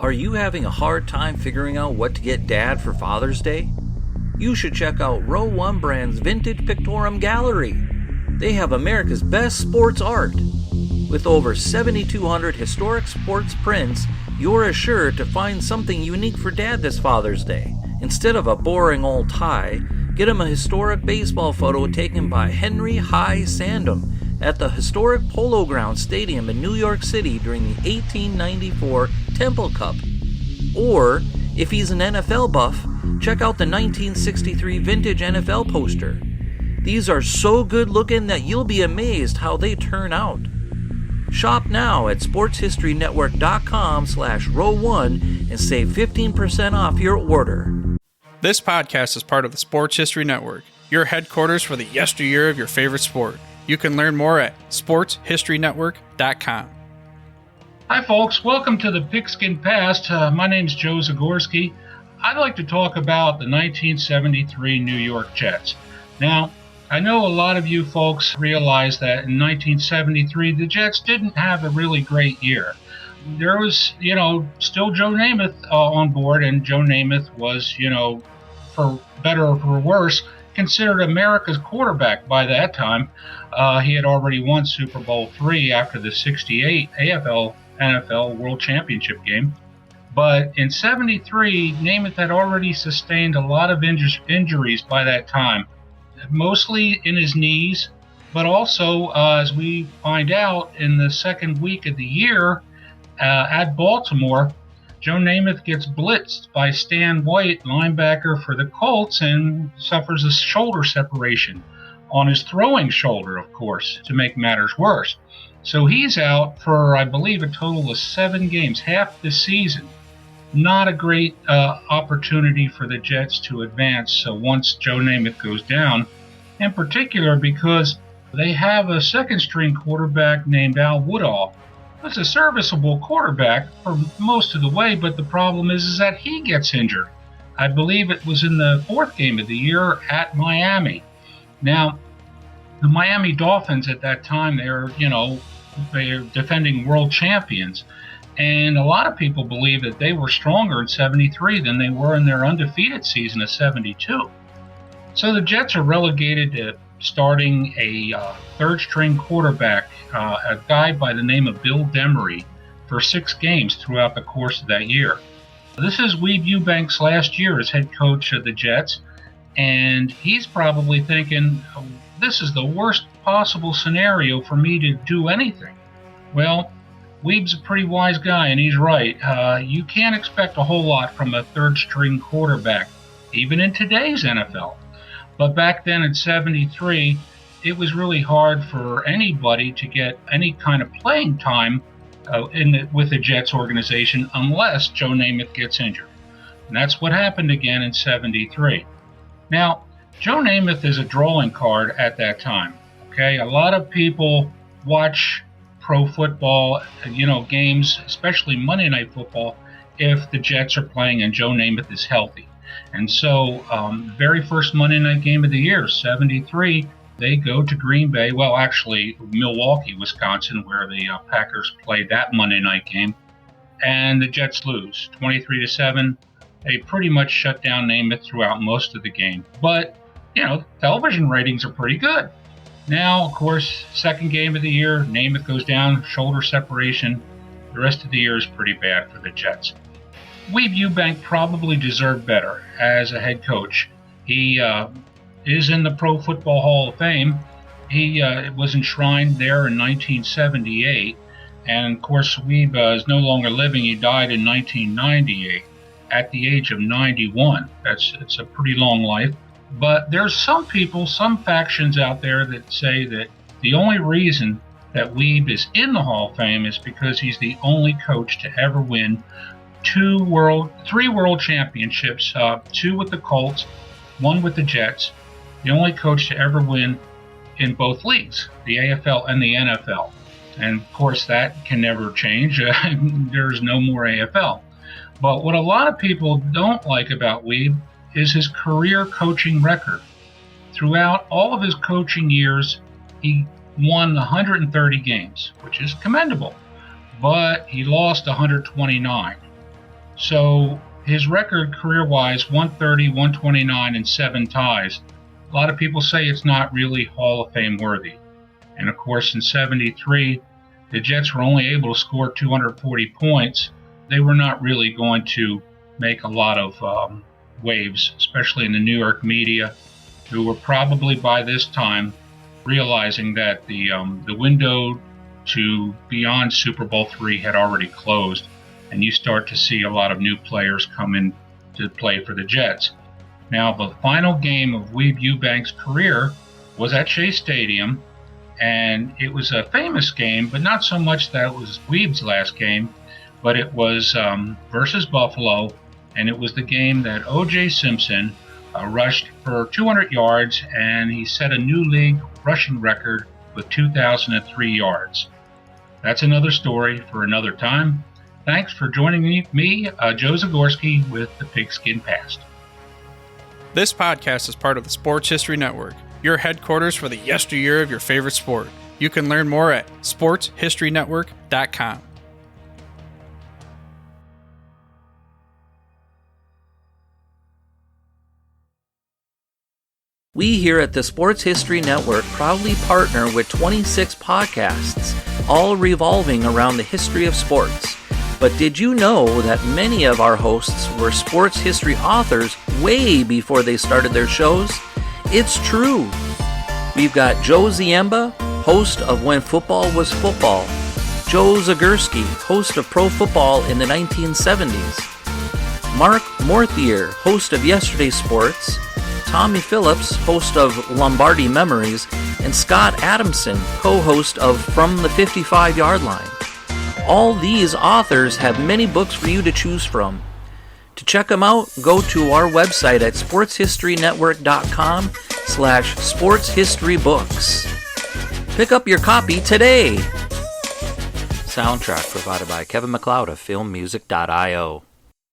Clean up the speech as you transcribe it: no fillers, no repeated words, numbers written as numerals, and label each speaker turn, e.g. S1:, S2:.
S1: Are you having a hard time figuring out what to get Dad for Father's Day? You should check out Row 1 Brand's Vintage Pictorum Gallery. They have America's best sports art. With over 7,200 historic sports prints, you're assured to find something unique for Dad this Father's Day. Instead of a boring old tie, get him a historic baseball photo taken by Henry High Sandom at the historic Polo Grounds Stadium in New York City during the 1894 Temple Cup. Or, if he's an NFL buff, check out the 1963 vintage NFL poster. These are so good looking that you'll be amazed how they turn out. Shop now at sportshistorynetwork.com/row1 and save 15% off your order.
S2: This podcast is part of the Sports History Network, your headquarters for the yesteryear of your favorite sport. You can learn more at sportshistorynetwork.com.
S3: Hi folks, welcome to the Pigskin Past. My name's Joe Zagorski. I'd like to talk about the 1973 New York Jets. Now, I know a lot of you folks realize that in 1973 the Jets didn't have a really great year. There was, still Joe Namath on board, and Joe Namath was, for better or for worse, considered America's quarterback by that time. He had already won Super Bowl III after the 68 NFL World Championship game. But in 73, Namath had already sustained a lot of injuries by that time, mostly in his knees, but also, as we find out, in the second week of the year at Baltimore, Joe Namath gets blitzed by Stan White, linebacker for the Colts, and suffers a shoulder separation on his throwing shoulder, of course, to make matters worse. So he's out for, I believe, a total of 7 games, half the season. Not a great opportunity for the Jets to advance. So once Joe Namath goes down, in particular because they have a second-string quarterback named Al Woodall. It's a serviceable quarterback for most of the way, but the problem is that he gets injured. I believe it was in the 4th game of the year at Miami. Now, the Miami Dolphins at that time, they're defending world champions. And a lot of people believe that they were stronger in 73 than they were in their undefeated season of 72. So the Jets are relegated to starting a third-string quarterback, a guy by the name of Bill Demery, for 6 games throughout the course of that year. This is Weeb Ewbank's last year as head coach of the Jets, and he's probably thinking, this is the worst possible scenario for me to do anything. Well, Weeb's a pretty wise guy, and he's right. You can't expect a whole lot from a third-string quarterback, even in today's NFL. But back then in 73, it was really hard for anybody to get any kind of playing time with the Jets organization unless Joe Namath gets injured. And that's what happened again in 73. Now, Joe Namath is a drawing card at that time. Okay, a lot of people watch pro football, games, especially Monday Night Football, if the Jets are playing and Joe Namath is healthy. And so, the very first Monday night game of the year, 73, they go to Green Bay. Well, actually, Milwaukee, Wisconsin, where the Packers played that Monday night game. And the Jets lose 23-7. They pretty much shut down Namath throughout most of the game. But, television ratings are pretty good. Now, of course, second game of the year, Namath goes down, shoulder separation. The rest of the year is pretty bad for the Jets. Weeb Ewbank probably deserved better as a head coach. He is in the Pro Football Hall of Fame. He was enshrined there in 1978. And, of course, Weeb is no longer living. He died in 1998 at the age of 91. It's a pretty long life. But there's some people, some factions out there that say that the only reason that Weeb is in the Hall of Fame is because he's the only coach to ever win 3 world championships, 2 with the Colts, 1 with the Jets, the only coach to ever win in both leagues, the AFL and the NFL. And of course that can never change. There's no more AFL. But what a lot of people don't like about Weeb is his career coaching record. Throughout all of his coaching years, he won 130 games, which is commendable, but he lost 129. So his record career-wise, 130, 129, and 7 ties. A lot of people say it's not really Hall of Fame worthy. And of course, in 73, the Jets were only able to score 240 points. They were not really going to make a lot of waves, especially in the New York media, who were probably by this time realizing that the window to beyond Super Bowl III had already closed, and you start to see a lot of new players come in to play for the Jets. Now, the final game of Weeb Ewbank's career was at Shea Stadium, and it was a famous game, but not so much that it was Weeb's last game, but it was versus Buffalo, and it was the game that O.J. Simpson rushed for 200 yards, and he set a new league rushing record with 2,003 yards. That's another story for another time. Thanks for joining me, Joe Zagorski, with the Pigskin Past.
S2: This podcast is part of the Sports History Network, your headquarters for the yesteryear of your favorite sport. You can learn more at sportshistorynetwork.com.
S1: We here at the Sports History Network proudly partner with 26 podcasts, all revolving around the history of sports. But did you know that many of our hosts were sports history authors way before they started their shows? It's true. We've got Joe Ziemba, host of When Football Was Football, Joe Zagorski, host of Pro Football in the 1970s, Mark Morthier, host of Yesterday's Sports, Tommy Phillips, host of Lombardi Memories, and Scott Adamson, co-host of From the 55-Yard Line. All these authors have many books for you to choose from. To check them out, go to our website at sportshistorynetwork.com/sportshistorybooks. Pick up your copy today. Soundtrack provided by Kevin MacLeod of filmmusic.io.